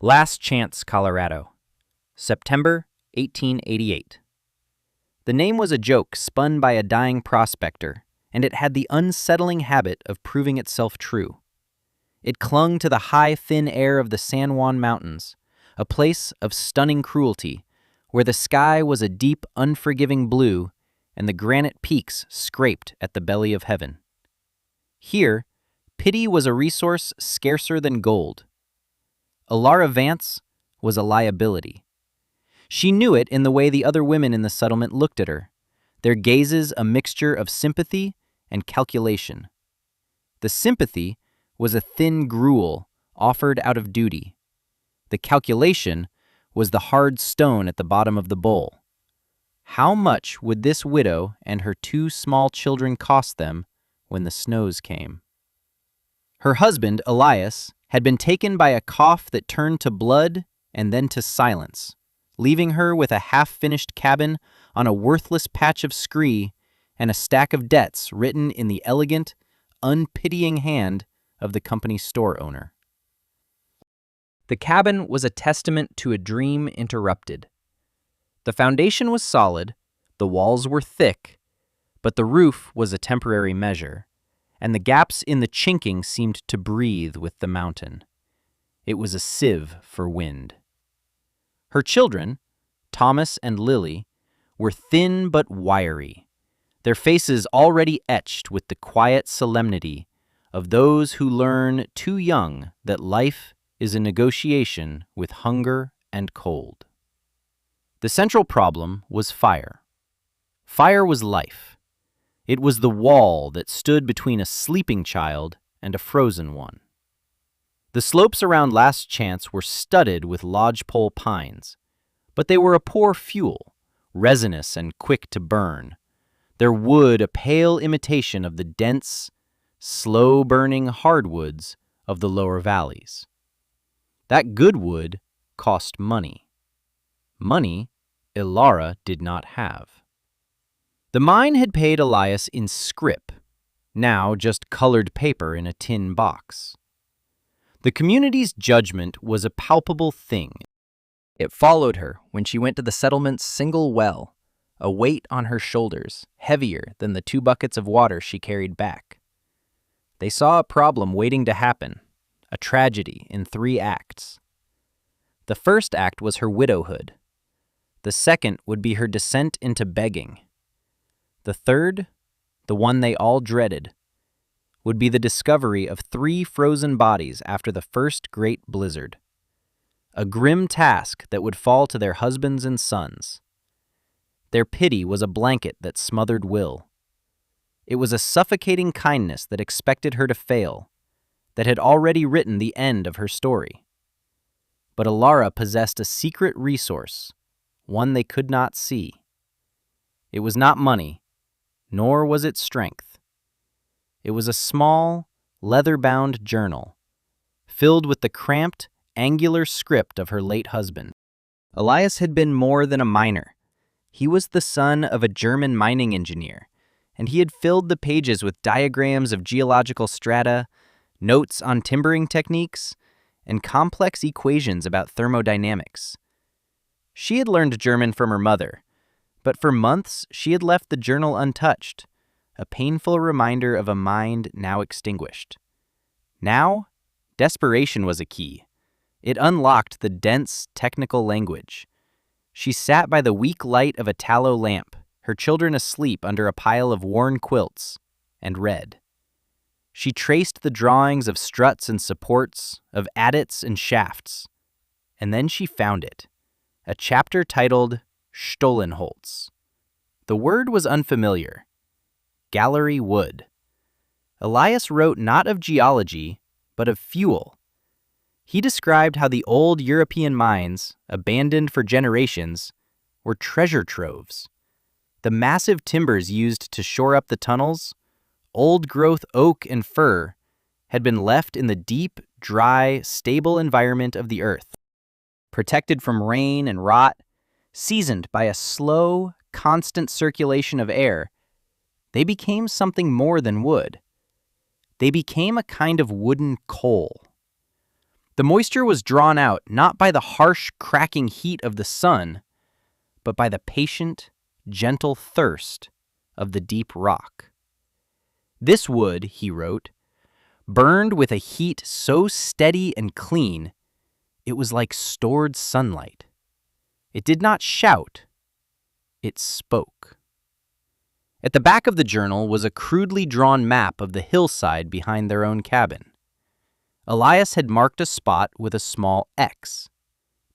Last Chance, Colorado, September 1888. The name was a joke spun by a dying prospector, and it had the unsettling habit of proving itself true. It clung to the high, thin air of the San Juan Mountains, a place of stunning cruelty, where the sky was a deep, unforgiving blue and the granite peaks scraped at the belly of heaven. Here, pity was a resource scarcer than gold. Alara Vance was a liability. She knew it in the way the other women in the settlement looked at her, their gazes a mixture of sympathy and calculation. The sympathy was a thin gruel offered out of duty. The calculation was the hard stone at the bottom of the bowl. How much would this widow and her 2 small children cost them when the snows came? Her husband, Elias, had been taken by a cough that turned to blood and then to silence, leaving her with a half-finished cabin on a worthless patch of scree and a stack of debts written in the elegant, unpitying hand of the company store owner. The cabin was a testament to a dream interrupted. The foundation was solid, the walls were thick, but the roof was a temporary measure, and the gaps in the chinking seemed to breathe with the mountain. It was a sieve for wind. Her children, Thomas and Lily, were thin but wiry, their faces already etched with the quiet solemnity of those who learn too young that life is a negotiation with hunger and cold. The central problem was fire. Fire was life. It was the wall that stood between a sleeping child and a frozen one. The slopes around Last Chance were studded with lodgepole pines, but they were a poor fuel, resinous and quick to burn, their wood a pale imitation of the dense, slow-burning hardwoods of the lower valleys. That good wood cost money. Money Alara did not have. The mine had paid Elias in scrip, now just colored paper in a tin box. The community's judgment was a palpable thing. It followed her when she went to the settlement's single well, a weight on her shoulders, heavier than the 2 buckets of water she carried back. They saw a problem waiting to happen, a tragedy in 3 acts. The first act was her widowhood. The second would be her descent into begging. The third, the one they all dreaded, would be the discovery of 3 frozen bodies after the first great blizzard. A grim task that would fall to their husbands and sons. Their pity was a blanket that smothered will. It was a suffocating kindness that expected her to fail, that had already written the end of her story. But Alara possessed a secret resource, one they could not see. It was not money, nor was it strength. It was a small, leather-bound journal, filled with the cramped, angular script of her late husband. Elias had been more than a miner. He was the son of a German mining engineer, and he had filled the pages with diagrams of geological strata, notes on timbering techniques, and complex equations about thermodynamics. She had learned German from her mother, but for months she had left the journal untouched, a painful reminder of a mind now extinguished. Now, desperation was a key. It unlocked the dense, technical language. She sat by the weak light of a tallow lamp, her children asleep under a pile of worn quilts, and read. She traced the drawings of struts and supports, of adits and shafts, and then she found it, a chapter titled Stollenholz. The word was unfamiliar. Gallery wood. Elias wrote not of geology, but of fuel. He described how the old European mines, abandoned for generations, were treasure troves. The massive timbers used to shore up the tunnels, old-growth oak and fir, had been left in the deep, dry, stable environment of the earth, protected from rain and rot, seasoned by a slow, constant circulation of air. They became something more than wood. They became a kind of wooden coal. The moisture was drawn out not by the harsh, cracking heat of the sun, but by the patient, gentle thirst of the deep rock. This wood, he wrote, burned with a heat so steady and clean, it was like stored sunlight. It did not shout, it spoke. At the back of the journal was a crudely drawn map of the hillside behind their own cabin. Elias had marked a spot with a small X.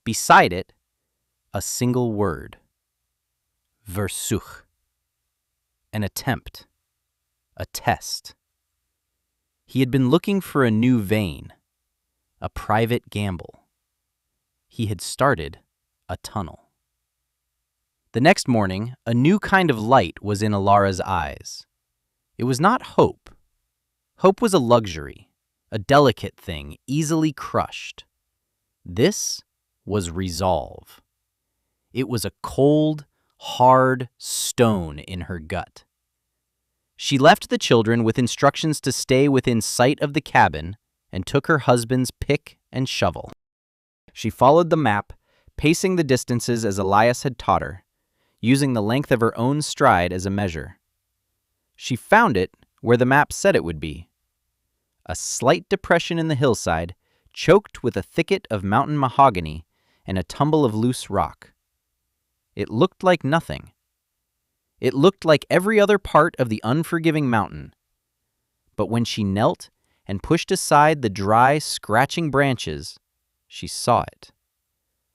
Beside it, a single word. Versuch. An attempt. A test. He had been looking for a new vein, a private gamble. He had started a tunnel. The next morning, a new kind of light was in Alara's eyes. It was not hope. Hope was a luxury, a delicate thing, easily crushed. This was resolve. It was a cold, hard stone in her gut. She left the children with instructions to stay within sight of the cabin and took her husband's pick and shovel. She followed the map, pacing the distances as Elias had taught her, using the length of her own stride as a measure. She found it where the map said it would be. A slight depression in the hillside, choked with a thicket of mountain mahogany and a tumble of loose rock. It looked like nothing. It looked like every other part of the unforgiving mountain. But when she knelt and pushed aside the dry, scratching branches, she saw it.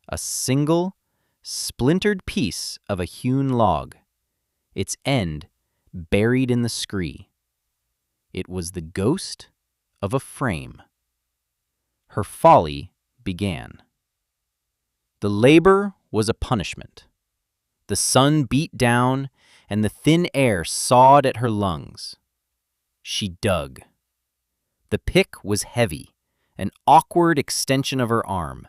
A single, splintered piece of a hewn log, its end buried in the scree. It was the ghost of a frame. Her folly began. The labor was a punishment. The sun beat down, and the thin air sawed at her lungs. She dug. The pick was heavy, an awkward extension of her arm.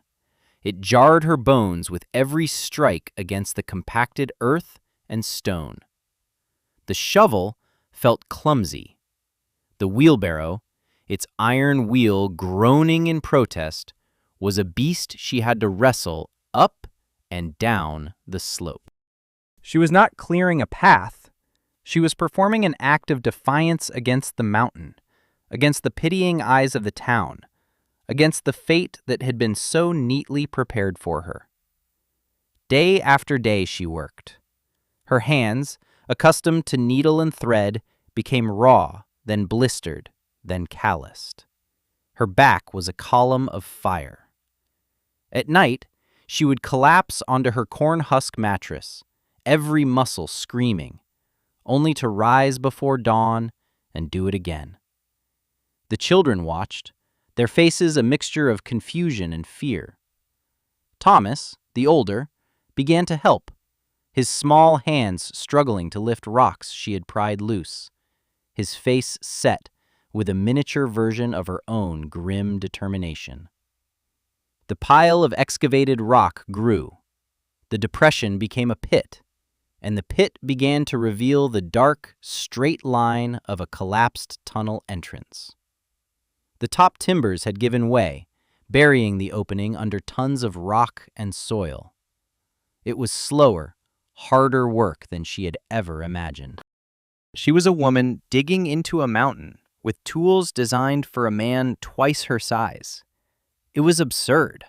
It jarred her bones with every strike against the compacted earth and stone. The shovel felt clumsy. The wheelbarrow, its iron wheel groaning in protest, was a beast she had to wrestle up and down the slope. She was not clearing a path. She was performing an act of defiance against the mountain, against the pitying eyes of the town, against the fate that had been so neatly prepared for her. Day after day she worked. Her hands, accustomed to needle and thread, became raw, then blistered, then calloused. Her back was a column of fire. At night, she would collapse onto her corn husk mattress, every muscle screaming, only to rise before dawn and do it again. The children watched, their faces a mixture of confusion and fear. Thomas, the older, began to help, his small hands struggling to lift rocks she had pried loose, his face set with a miniature version of her own grim determination. The pile of excavated rock grew. The depression became a pit, and the pit began to reveal the dark, straight line of a collapsed tunnel entrance. The top timbers had given way, burying the opening under tons of rock and soil. It was slower, harder work than she had ever imagined. She was a woman digging into a mountain with tools designed for a man twice her size. It was absurd.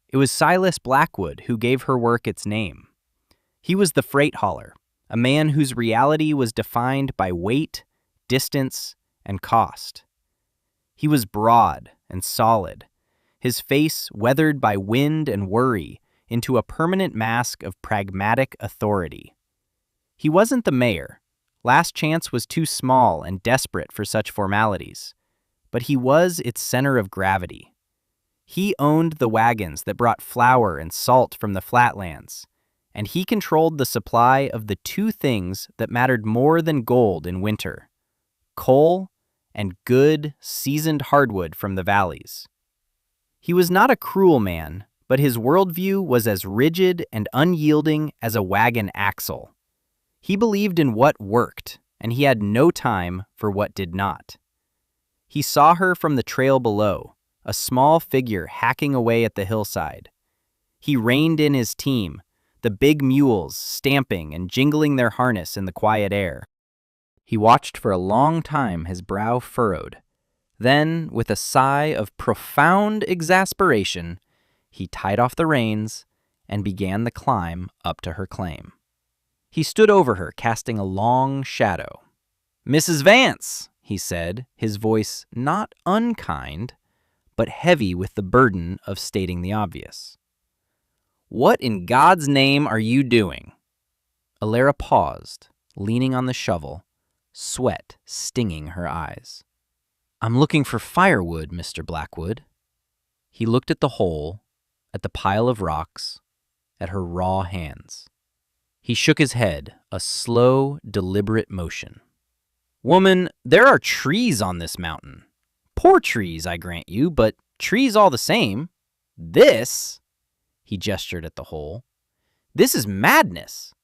It was Silas Blackwood who gave her work its name. He was the freight hauler, a man whose reality was defined by weight, distance, and cost. He was broad and solid, his face weathered by wind and worry into a permanent mask of pragmatic authority. He wasn't the mayor. Last Chance was too small and desperate for such formalities, but he was its center of gravity. He owned the wagons that brought flour and salt from the flatlands, and he controlled the supply of the two things that mattered more than gold in winter: coal and good, seasoned hardwood from the valleys. He was not a cruel man, but his worldview was as rigid and unyielding as a wagon axle. He believed in what worked, and he had no time for what did not. He saw her from the trail below, a small figure hacking away at the hillside. He reined in his team, the big mules stamping and jingling their harness in the quiet air. He watched for a long time, his brow furrowed. Then, with a sigh of profound exasperation, he tied off the reins and began the climb up to her claim. He stood over her, casting a long shadow. "Mrs. Vance," he said, his voice not unkind, but heavy with the burden of stating the obvious. "What in God's name are you doing?" Alara paused, leaning on the shovel, sweat stinging her eyes. "I'm looking for firewood, Mr. Blackwood." He looked at the hole, at the pile of rocks, at her raw hands. He shook his head, a slow, deliberate motion. "Woman, there are trees on this mountain. Poor trees, I grant you, but trees all the same. This," he gestured at the hole, "this is madness.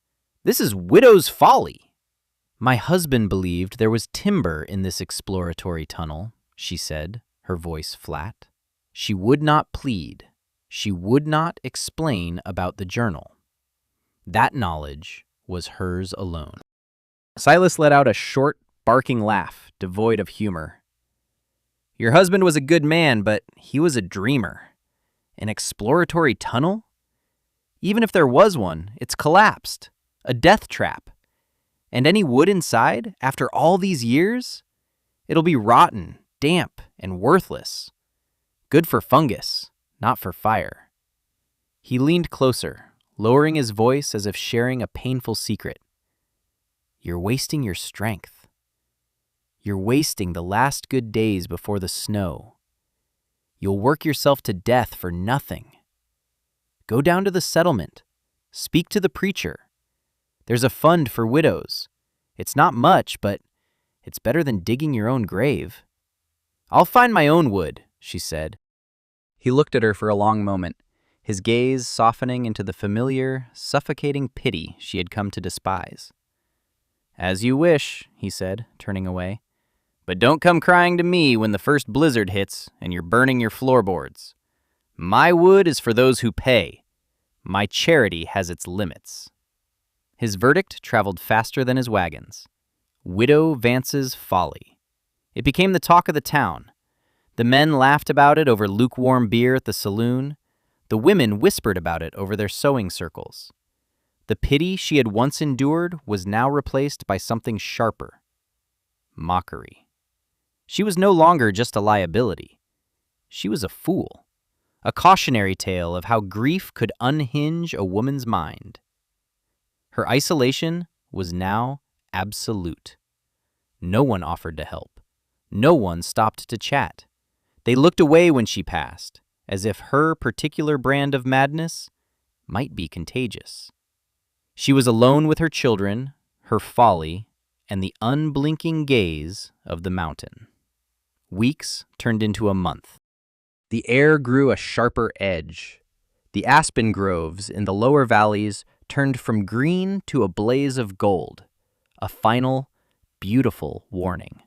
This is widow's folly." "My husband believed there was timber in this exploratory tunnel," she said, her voice flat. She would not plead. She would not explain about the journal. That knowledge was hers alone. Silas let out a short, barking laugh, devoid of humor. "Your husband was a good man, but he was a dreamer. An exploratory tunnel? Even if there was one, it's collapsed. A death trap. And any wood inside, after all these years? It'll be rotten, damp, and worthless. Good for fungus, not for fire." He leaned closer, lowering his voice as if sharing a painful secret. "You're wasting your strength. You're wasting the last good days before the snow. You'll work yourself to death for nothing. Go down to the settlement. Speak to the preacher. There's a fund for widows. It's not much, but it's better than digging your own grave." "I'll find my own wood," she said. He looked at her for a long moment, his gaze softening into the familiar, suffocating pity she had come to despise. "As you wish," he said, turning away. "But don't come crying to me when the first blizzard hits and you're burning your floorboards. My wood is for those who pay. My charity has its limits." His verdict traveled faster than his wagons. Widow Vance's folly. It became the talk of the town. The men laughed about it over lukewarm beer at the saloon. The women whispered about it over their sewing circles. The pity she had once endured was now replaced by something sharper. Mockery. She was no longer just a liability. She was a fool. A cautionary tale of how grief could unhinge a woman's mind. Her isolation was now absolute. No one offered to help. No one stopped to chat. They looked away when she passed, as if her particular brand of madness might be contagious. She was alone with her children, her folly, and the unblinking gaze of the mountain. Weeks turned into a month. The air grew a sharper edge. The aspen groves in the lower valleys turned from green to a blaze of gold, a final, beautiful warning.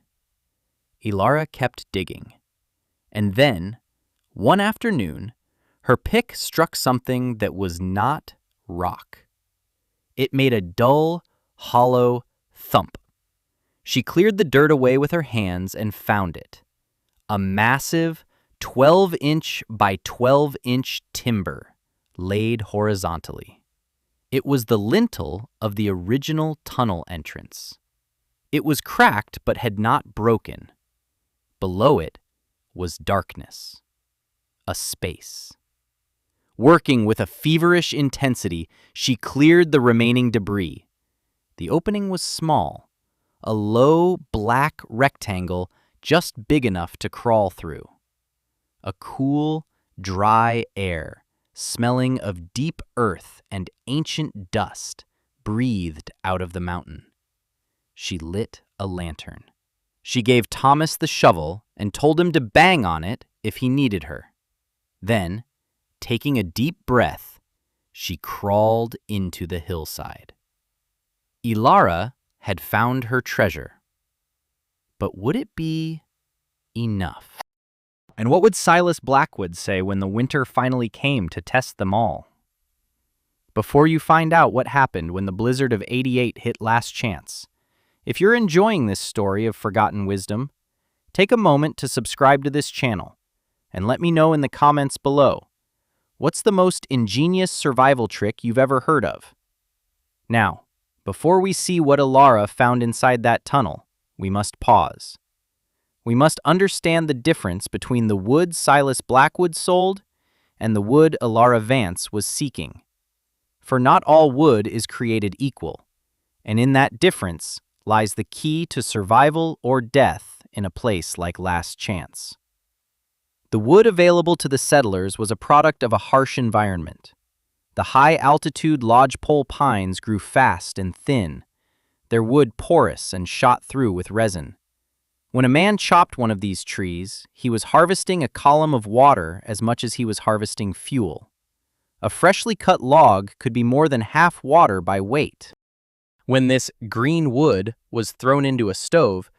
Alara kept digging. And then, one afternoon, her pick struck something that was not rock. It made a dull, hollow thump. She cleared the dirt away with her hands and found it. A massive 12-inch by 12-inch timber laid horizontally. It was the lintel of the original tunnel entrance. It was cracked but had not broken. Below it was darkness. A space. Working with a feverish intensity, she cleared the remaining debris. The opening was small, a low black rectangle just big enough to crawl through. A cool, dry air, smelling of deep earth and ancient dust, breathed out of the mountain. She lit a lantern. She gave Thomas the shovel and told him to bang on it if he needed her. Then, taking a deep breath, she crawled into the hillside. Alara had found her treasure. But would it be enough? And what would Silas Blackwood say when the winter finally came to test them all? Before you find out what happened when the blizzard of '88 hit Last Chance, if you're enjoying this story of forgotten wisdom, take a moment to subscribe to this channel and let me know in the comments below, what's the most ingenious survival trick you've ever heard of? Now, before we see what Alara found inside that tunnel, we must pause. We must understand the difference between the wood Silas Blackwood sold and the wood Alara Vance was seeking. For not all wood is created equal, and in that difference lies the key to survival or death in a place like Last Chance. The wood available to the settlers was a product of a harsh environment. The high-altitude lodgepole pines grew fast and thin, their wood porous and shot through with resin. When a man chopped one of these trees, he was harvesting a column of water as much as he was harvesting fuel. A freshly cut log could be more than half water by weight. When this green wood was thrown into a stove,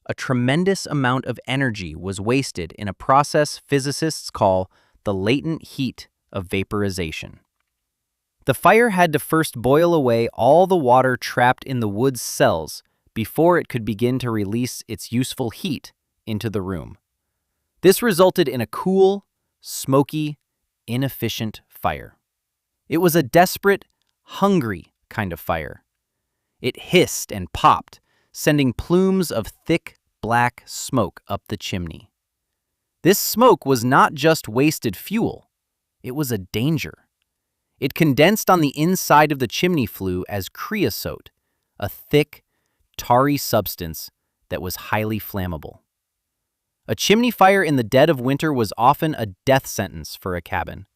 a tremendous amount of energy was wasted in a process physicists call the latent heat of vaporization. The fire had to first boil away all the water trapped in the wood's cells before it could begin to release its useful heat into the room. This resulted in a cool, smoky, inefficient fire. It was a desperate, hungry kind of fire. It hissed and popped, sending plumes of thick, black smoke up the chimney. This smoke was not just wasted fuel, it was a danger. It condensed on the inside of the chimney flue as creosote, a thick, tarry substance that was highly flammable. A chimney fire in the dead of winter was often a death sentence for a cabin.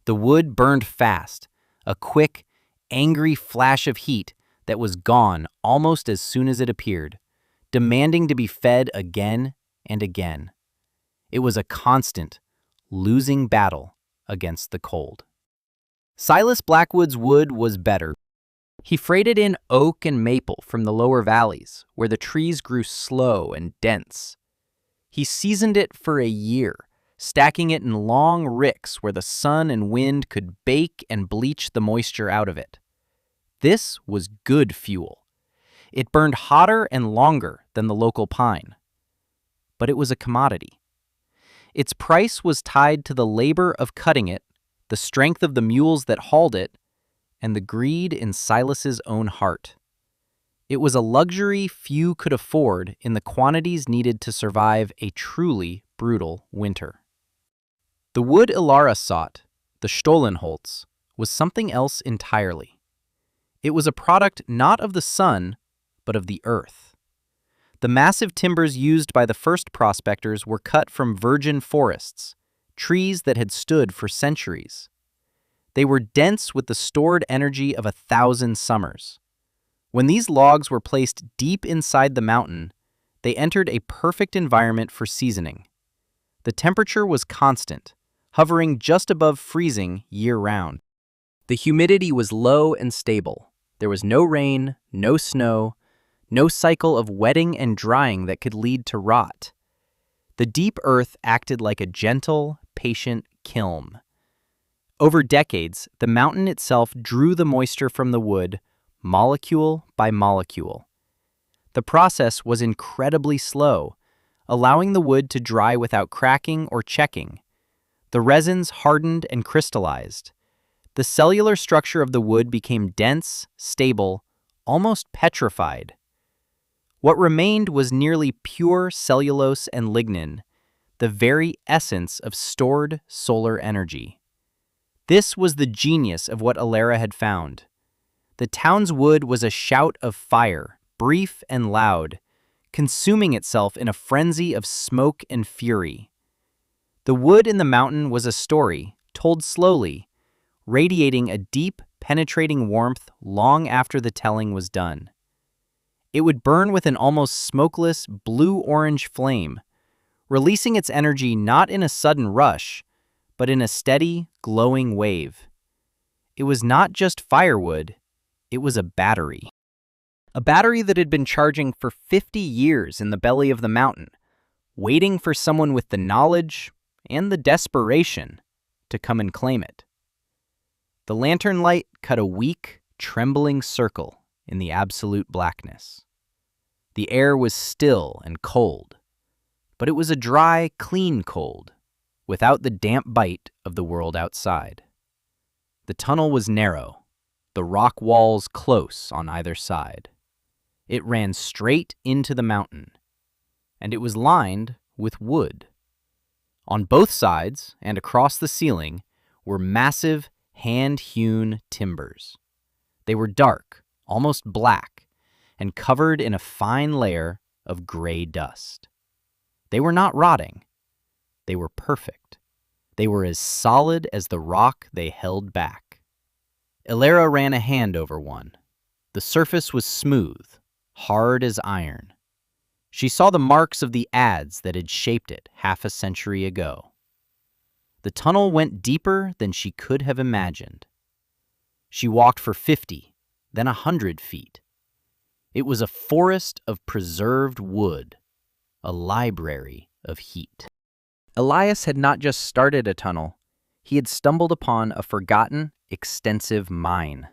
The wood burned fast, a quick, angry flash of heat that was gone almost as soon as it appeared, demanding to be fed again and again. It was a constant, losing battle against the cold. Silas Blackwood's wood was better. He freighted in oak and maple from the lower valleys, where the trees grew slow and dense. He seasoned it for a year, stacking it in long ricks where the sun and wind could bake and bleach the moisture out of it. This was good fuel. It burned hotter and longer than the local pine. But it was a commodity. Its price was tied to the labor of cutting it, the strength of the mules that hauled it, and the greed in Silas's own heart. It was a luxury few could afford in the quantities needed to survive a truly brutal winter. The wood Alara sought, the Stollenholz, was something else entirely. It was a product not of the sun, but of the earth. The massive timbers used by the first prospectors were cut from virgin forests, trees that had stood for centuries. They were dense with the stored energy of 1,000 summers. When these logs were placed deep inside the mountain, they entered a perfect environment for seasoning. The temperature was constant, hovering just above freezing year-round. The humidity was low and stable. There was no rain, no snow, no cycle of wetting and drying that could lead to rot. The deep earth acted like a gentle, patient kiln. Over decades, the mountain itself drew the moisture from the wood, molecule by molecule. The process was incredibly slow, allowing the wood to dry without cracking or checking. The resins hardened and crystallized. The cellular structure of the wood became dense, stable, almost petrified. What remained was nearly pure cellulose and lignin, the very essence of stored solar energy. This was the genius of what Alara had found. The town's wood was a shout of fire, brief and loud, consuming itself in a frenzy of smoke and fury. The wood in the mountain was a story, told slowly, radiating a deep, penetrating warmth long after the telling was done. It would burn with an almost smokeless, blue-orange flame, releasing its energy not in a sudden rush, but in a steady, glowing wave. It was not just firewood, it was a battery. A battery that had been charging for 50 years in the belly of the mountain, waiting for someone with the knowledge, and the desperation to come and claim it. The lantern light cut a weak, trembling circle in the absolute blackness. The air was still and cold, but it was a dry, clean cold, without the damp bite of the world outside. The tunnel was narrow, the rock walls close on either side. It ran straight into the mountain, and it was lined with wood. On both sides and across the ceiling were massive, hand-hewn timbers. They were dark, almost black, and covered in a fine layer of gray dust. They were not rotting. They were perfect. They were as solid as the rock they held back. Ilara ran a hand over one. The surface was smooth, hard as iron. She saw the marks of the adze that had shaped it half a century ago. The tunnel went deeper than she could have imagined. She walked for 50, then 100 feet. It was a forest of preserved wood, a library of heat. Elias had not just started a tunnel, he had stumbled upon a forgotten, extensive mine.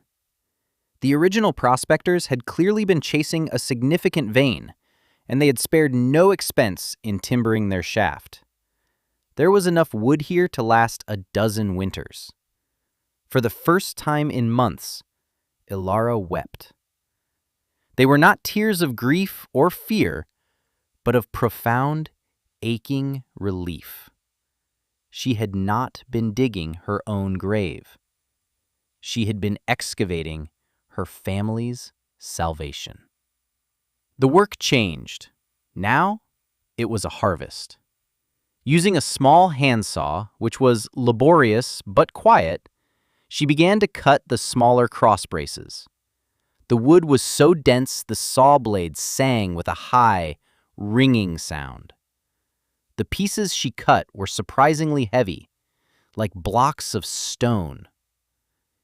The original prospectors had clearly been chasing a significant vein, and they had spared no expense in timbering their shaft. There was enough wood here to last a dozen winters. For the first time in months, Ilara wept. They were not tears of grief or fear, but of profound, aching relief. She had not been digging her own grave. She had been excavating her family's salvation. The work changed. Now, it was a harvest. Using a small handsaw, which was laborious but quiet, she began to cut the smaller cross braces. The wood was so dense the saw blades sang with a high, ringing sound. The pieces she cut were surprisingly heavy, like blocks of stone.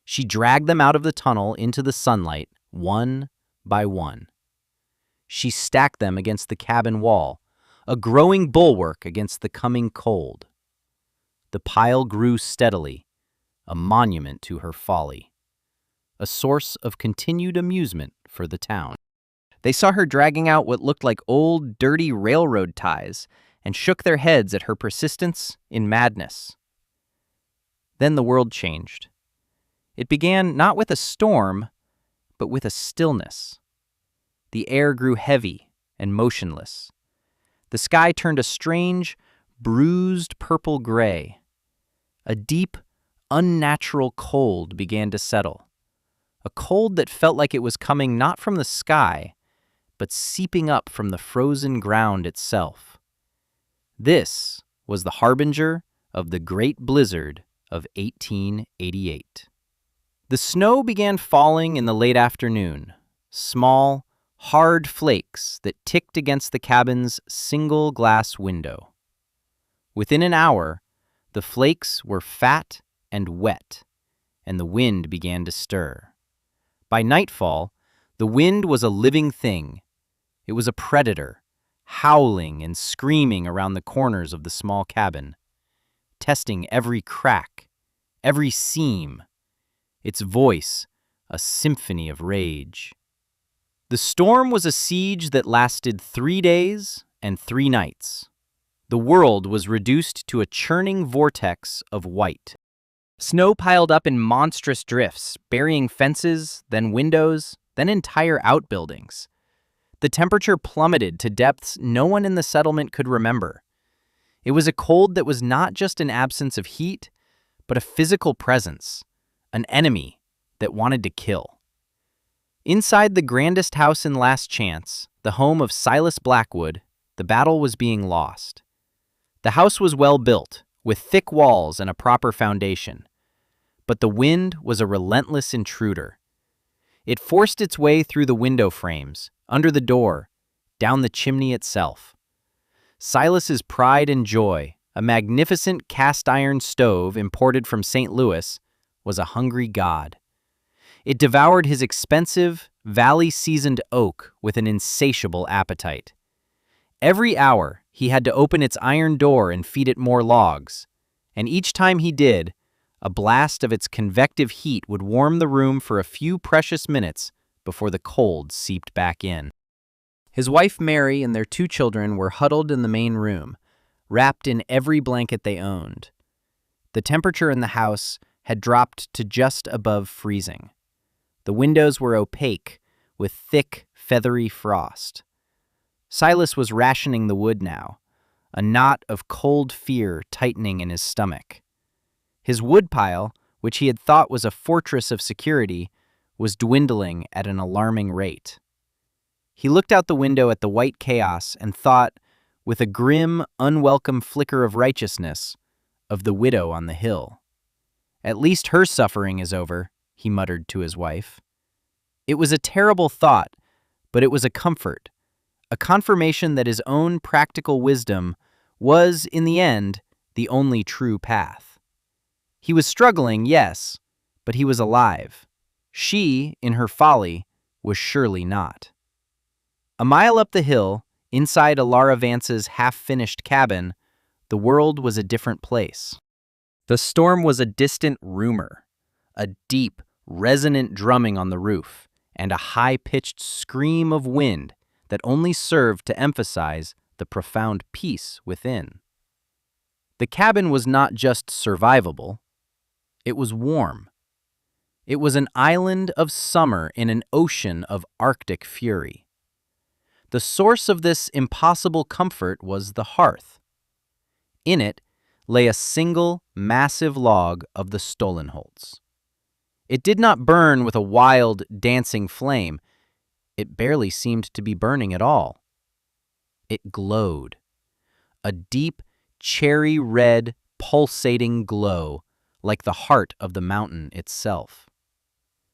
She dragged them out of the tunnel into the sunlight, one by one. She stacked them against the cabin wall, a growing bulwark against the coming cold. The pile grew steadily, a monument to her folly, a source of continued amusement for the town. They saw her dragging out what looked like old, dirty railroad ties and shook their heads at her persistence in madness. Then the world changed. It began not with a storm, but with a stillness. The air grew heavy and motionless. The sky turned a strange, bruised purple gray. A deep, unnatural cold began to settle. A cold that felt like it was coming not from the sky, but seeping up from the frozen ground itself. This was the harbinger of the great blizzard of 1888. The snow began falling in the late afternoon, small, hard flakes that ticked against the cabin's single glass window. Within an hour, the flakes were fat and wet, and the wind began to stir. By nightfall, the wind was a living thing. It was a predator, howling and screaming around the corners of the small cabin, testing every crack, every seam, its voice a symphony of rage. The storm was a siege that lasted 3 days and 3 nights. The world was reduced to a churning vortex of white. Snow piled up in monstrous drifts, burying fences, then windows, then entire outbuildings. The temperature plummeted to depths no one in the settlement could remember. It was a cold that was not just an absence of heat, but a physical presence, an enemy that wanted to kill. Inside the grandest house in Last Chance, the home of Silas Blackwood, the battle was being lost. The house was well built, with thick walls and a proper foundation. But the wind was a relentless intruder. It forced its way through the window frames, under the door, down the chimney itself. Silas's pride and joy, a magnificent cast-iron stove imported from St. Louis, was a hungry god. It devoured his expensive, valley-seasoned oak with an insatiable appetite. Every hour, He had to open its iron door and feed it more logs, and each time he did, a blast of its convective heat would warm the room for a few precious minutes before the cold seeped back in. His wife Mary and their 2 children were huddled in the main room, wrapped in every blanket they owned. The temperature in the house had dropped to just above freezing. The windows were opaque, with thick, feathery frost. Silas was rationing the wood now, a knot of cold fear tightening in his stomach. His woodpile, which he had thought was a fortress of security, was dwindling at an alarming rate. He looked out the window at the white chaos and thought, with a grim, unwelcome flicker of righteousness, of the widow on the hill. "At least her suffering is over," he muttered to his wife. It was a terrible thought, but it was a comfort, a confirmation that his own practical wisdom was, in the end, the only true path. He was struggling, yes, but he was alive. She, in her folly, was surely not. A mile up the hill, inside Alara Vance's half-finished cabin, the world was a different place. The storm was a distant rumor, a deep, resonant drumming on the roof, and a high-pitched scream of wind that only served to emphasize the profound peace within. The cabin was not just survivable, it was warm. It was an island of summer in an ocean of Arctic fury. The source of this impossible comfort was the hearth. In it lay a single, massive log of the Stollenholz. It did not burn with a wild, dancing flame. It barely seemed to be burning at all. It glowed. A deep, cherry-red, pulsating glow, like the heart of the mountain itself.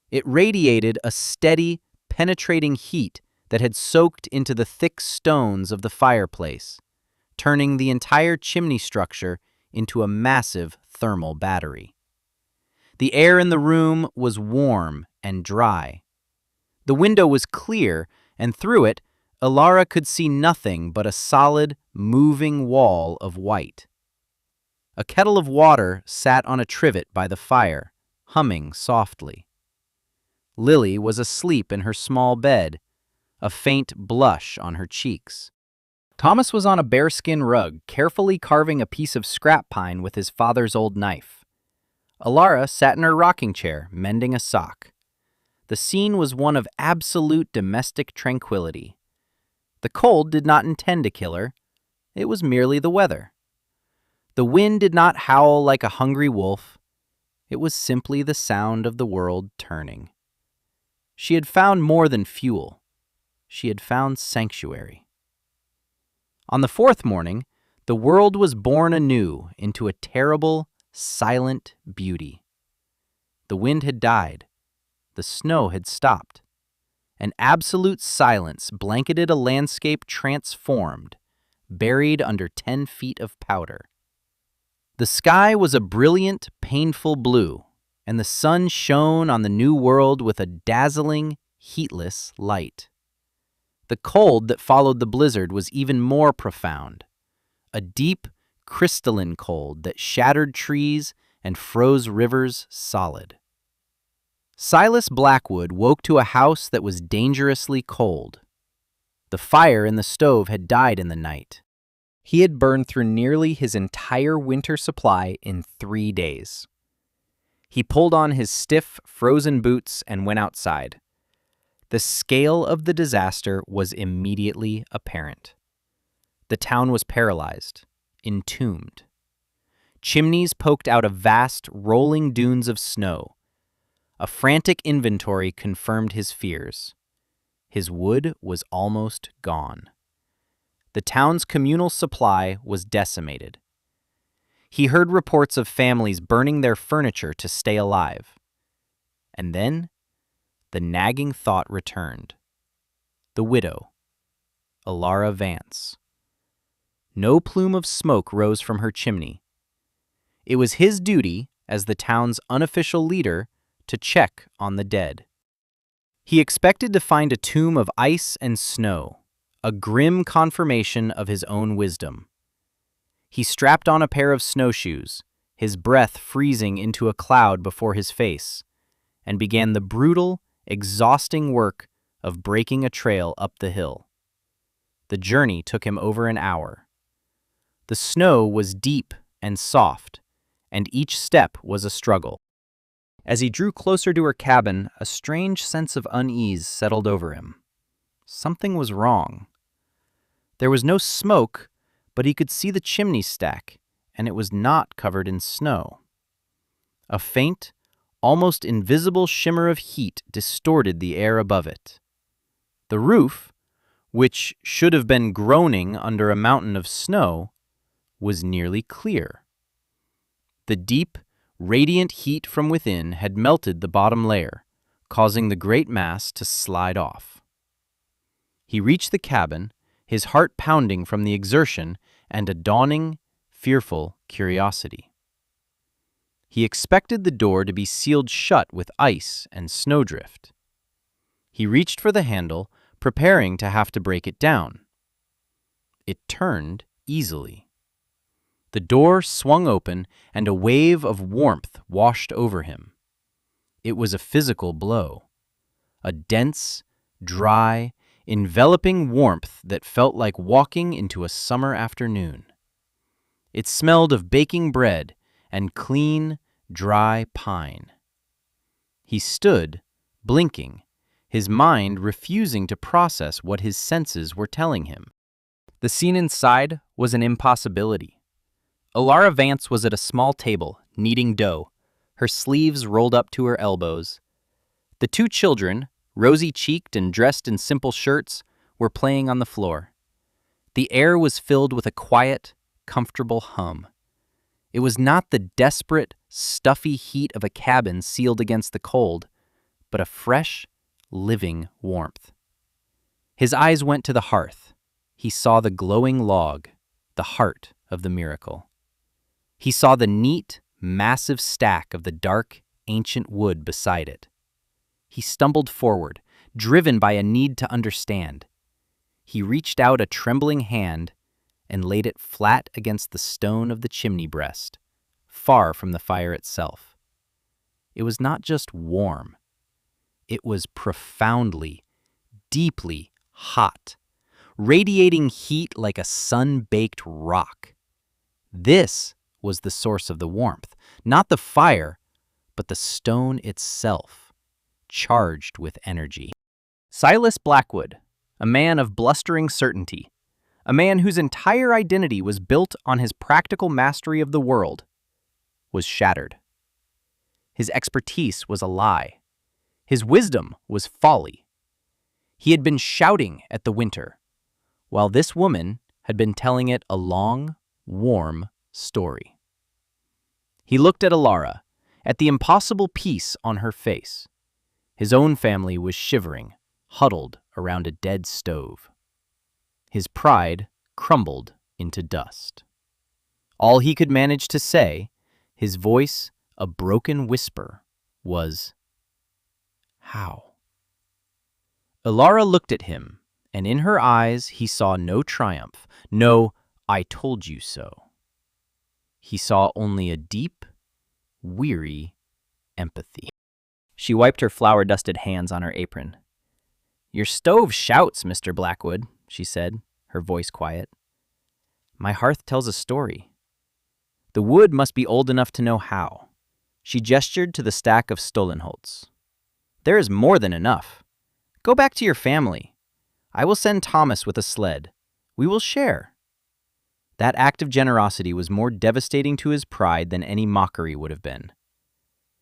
It radiated a steady, penetrating heat that had soaked into the thick stones of the fireplace, turning the entire chimney structure into a massive thermal battery. The air in the room was warm and dry. The window was clear, and through it, Alara could see nothing but a solid, moving wall of white. A kettle of water sat on a trivet by the fire, humming softly. Lily was asleep in her small bed, a faint blush on her cheeks. Thomas was on a bearskin rug, carefully carving a piece of scrap pine with his father's old knife. Alara sat in her rocking chair, mending a sock. The scene was one of absolute domestic tranquility. The cold did not intend to kill her. It was merely the weather. The wind did not howl like a hungry wolf. It was simply the sound of the world turning. She had found more than fuel. She had found sanctuary. On the 4th morning, the world was born anew into a terrible, silent beauty. The wind had died. The snow had stopped. An absolute silence blanketed a landscape transformed, buried under 10 feet of powder. The sky was a brilliant, painful blue, and the sun shone on the new world with a dazzling, heatless light. The cold that followed the blizzard was even more profound, a deep, crystalline cold that shattered trees and froze rivers solid. Silas Blackwood woke to a house that was dangerously cold. The fire in the stove had died in the night. He had burned through nearly his entire winter supply in 3 days. He pulled on his stiff, frozen boots and went outside. The scale of the disaster was immediately apparent. The town was paralyzed, entombed. Chimneys poked out of vast, rolling dunes of snow. A frantic inventory confirmed his fears. His wood was almost gone. The town's communal supply was decimated. He heard reports of families burning their furniture to stay alive. And then, the nagging thought returned. The widow, Alara Vance. No plume of smoke rose from her chimney. It was his duty, as the town's unofficial leader, to check on the dead. He expected to find a tomb of ice and snow, a grim confirmation of his own wisdom. He strapped on a pair of snowshoes, his breath freezing into a cloud before his face, and began the brutal, exhausting work of breaking a trail up the hill. The journey took him over an hour. The snow was deep and soft, and each step was a struggle. As he drew closer to her cabin, a strange sense of unease settled over him. Something was wrong. There was no smoke, but he could see the chimney stack, and it was not covered in snow. A faint, almost invisible shimmer of heat distorted the air above it. The roof, which should have been groaning under a mountain of snow, was nearly clear. The deep, radiant heat from within had melted the bottom layer, causing the great mass to slide off. He reached the cabin, his heart pounding from the exertion and a dawning, fearful curiosity. He expected the door to be sealed shut with ice and snowdrift. He reached for the handle, preparing to have to break it down. It turned easily. The door swung open, and a wave of warmth washed over him. It was a physical blow. A dense, dry, enveloping warmth that felt like walking into a summer afternoon. It smelled of baking bread and clean, dry pine. He stood, blinking, his mind refusing to process what his senses were telling him. The scene inside was an impossibility. Alara Vance was at a small table, kneading dough, her sleeves rolled up to her elbows. The two children, rosy-cheeked and dressed in simple shirts, were playing on the floor. The air was filled with a quiet, comfortable hum. It was not the desperate, stuffy heat of a cabin sealed against the cold, but a fresh, living warmth. His eyes went to the hearth. He saw the glowing log, the heart of the miracle. He saw the neat, massive stack of the dark, ancient wood beside it. He stumbled forward, driven by a need to understand. He reached out a trembling hand and laid it flat against the stone of the chimney breast, far from the fire itself. It was not just warm. It was profoundly, deeply hot, radiating heat like a sun-baked rock. This was the source of the warmth, not the fire, but the stone itself, charged with energy. Silas Blackwood, a man of blustering certainty, a man whose entire identity was built on his practical mastery of the world, was shattered. His expertise was a lie. His wisdom was folly. He had been shouting at the winter, while this woman had been telling it a long, warm story. He looked at Alara, at the impossible peace on her face. His own family was shivering, huddled around a dead stove. His pride crumbled into dust. All he could manage to say, his voice a broken whisper, was, "How?" Alara looked at him, and in her eyes he saw no triumph, no "I told you so." He saw only a deep, weary empathy. She wiped her flour-dusted hands on her apron. "Your stove shouts, Mr. Blackwood," she said, her voice quiet. "My hearth tells a story. The wood must be old enough to know how." She gestured to the stack of Stollenholz. "There is more than enough. Go back to your family. I will send Thomas with a sled. We will share." That act of generosity was more devastating to his pride than any mockery would have been.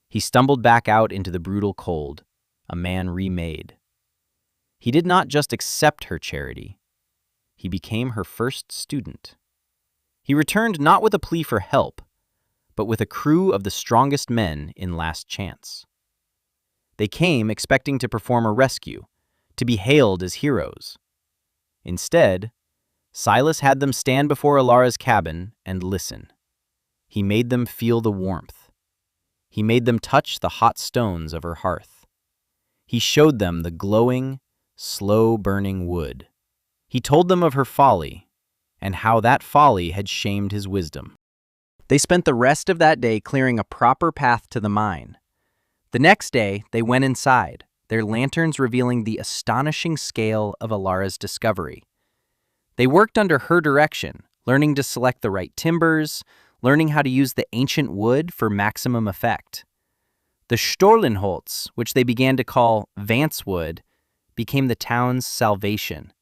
He stumbled back out into the brutal cold, a man remade. He did not just accept her charity. He became her first student. He returned not with a plea for help, but with a crew of the strongest men in Last Chance. They came expecting to perform a rescue, to be hailed as heroes. Instead, Silas had them stand before Alara's cabin and listen. He made them feel the warmth. He made them touch the hot stones of her hearth. He showed them the glowing, slow-burning wood. He told them of her folly and how that folly had shamed his wisdom. They spent the rest of that day clearing a proper path to the mine. The next day, they went inside, their lanterns revealing the astonishing scale of Alara's discovery. They worked under her direction, learning to select the right timbers, learning how to use the ancient wood for maximum effect. The Storlenholz, which they began to call Vance wood, became the town's salvation.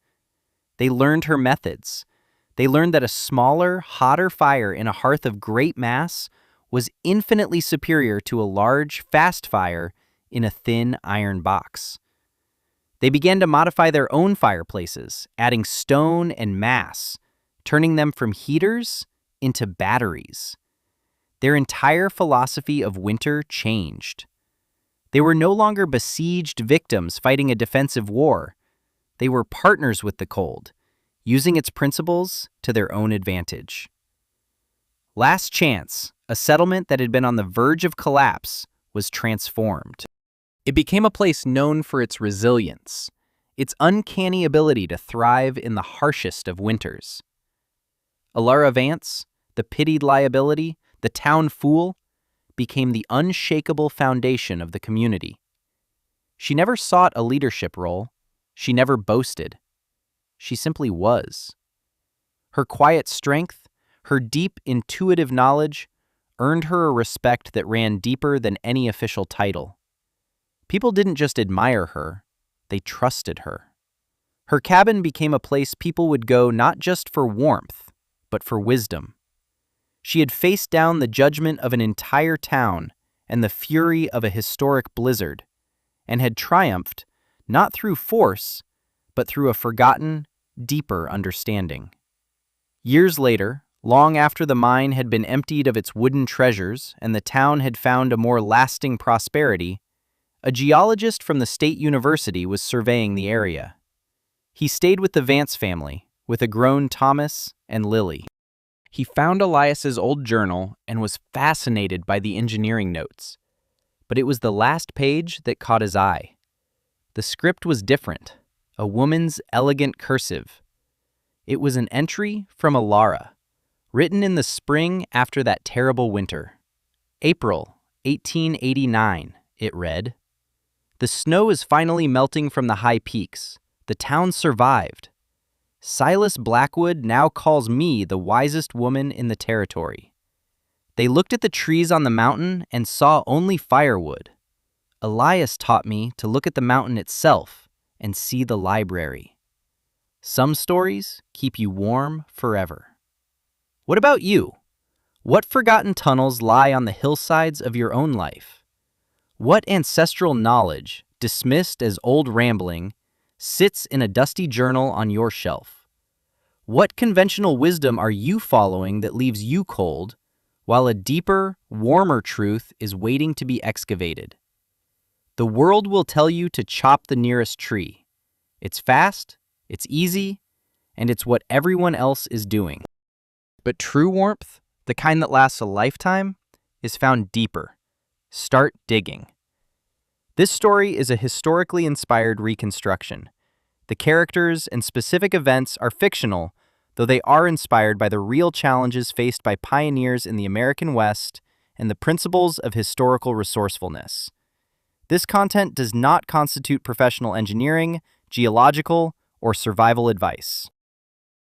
They learned her methods. They learned that a smaller, hotter fire in a hearth of great mass was infinitely superior to a large, fast fire in a thin iron box. They began to modify their own fireplaces, adding stone and mass, turning them from heaters into batteries. Their entire philosophy of winter changed. They were no longer besieged victims fighting a defensive war. They were partners with the cold, using its principles to their own advantage. Last Chance, a settlement that had been on the verge of collapse, was transformed. It became a place known for its resilience, its uncanny ability to thrive in the harshest of winters. Alara Vance, the pitied liability, the town fool, became the unshakable foundation of the community. She never sought a leadership role. She never boasted. She simply was. Her quiet strength, her deep intuitive knowledge, earned her a respect that ran deeper than any official title. People didn't just admire her, they trusted her. Her cabin became a place people would go not just for warmth, but for wisdom. She had faced down the judgment of an entire town and the fury of a historic blizzard, and had triumphed not through force, but through a forgotten, deeper understanding. Years later, long after the mine had been emptied of its wooden treasures and the town had found a more lasting prosperity, a geologist from the state university was surveying the area. He stayed with the Vance family, with a grown Thomas and Lily. He found Elias's old journal and was fascinated by the engineering notes. But it was the last page that caught his eye. The script was different, a woman's elegant cursive. It was an entry from Alara, written in the spring after that terrible winter. April 1889, it read. The snow is finally melting from the high peaks. The town survived. Silas Blackwood now calls me the wisest woman in the territory. They looked at the trees on the mountain and saw only firewood. Elias taught me to look at the mountain itself and see the library. Some stories keep you warm forever. What about you? What forgotten tunnels lie on the hillsides of your own life? What ancestral knowledge, dismissed as old rambling, sits in a dusty journal on your shelf? What conventional wisdom are you following that leaves you cold, while a deeper, warmer truth is waiting to be excavated? The world will tell you to chop the nearest tree. It's fast, it's easy, and it's what everyone else is doing. But true warmth, the kind that lasts a lifetime, is found deeper. Start digging. This story is a historically inspired reconstruction. The characters and specific events are fictional, though they are inspired by the real challenges faced by pioneers in the American West and the principles of historical resourcefulness. This content does not constitute professional engineering, geological, or survival advice.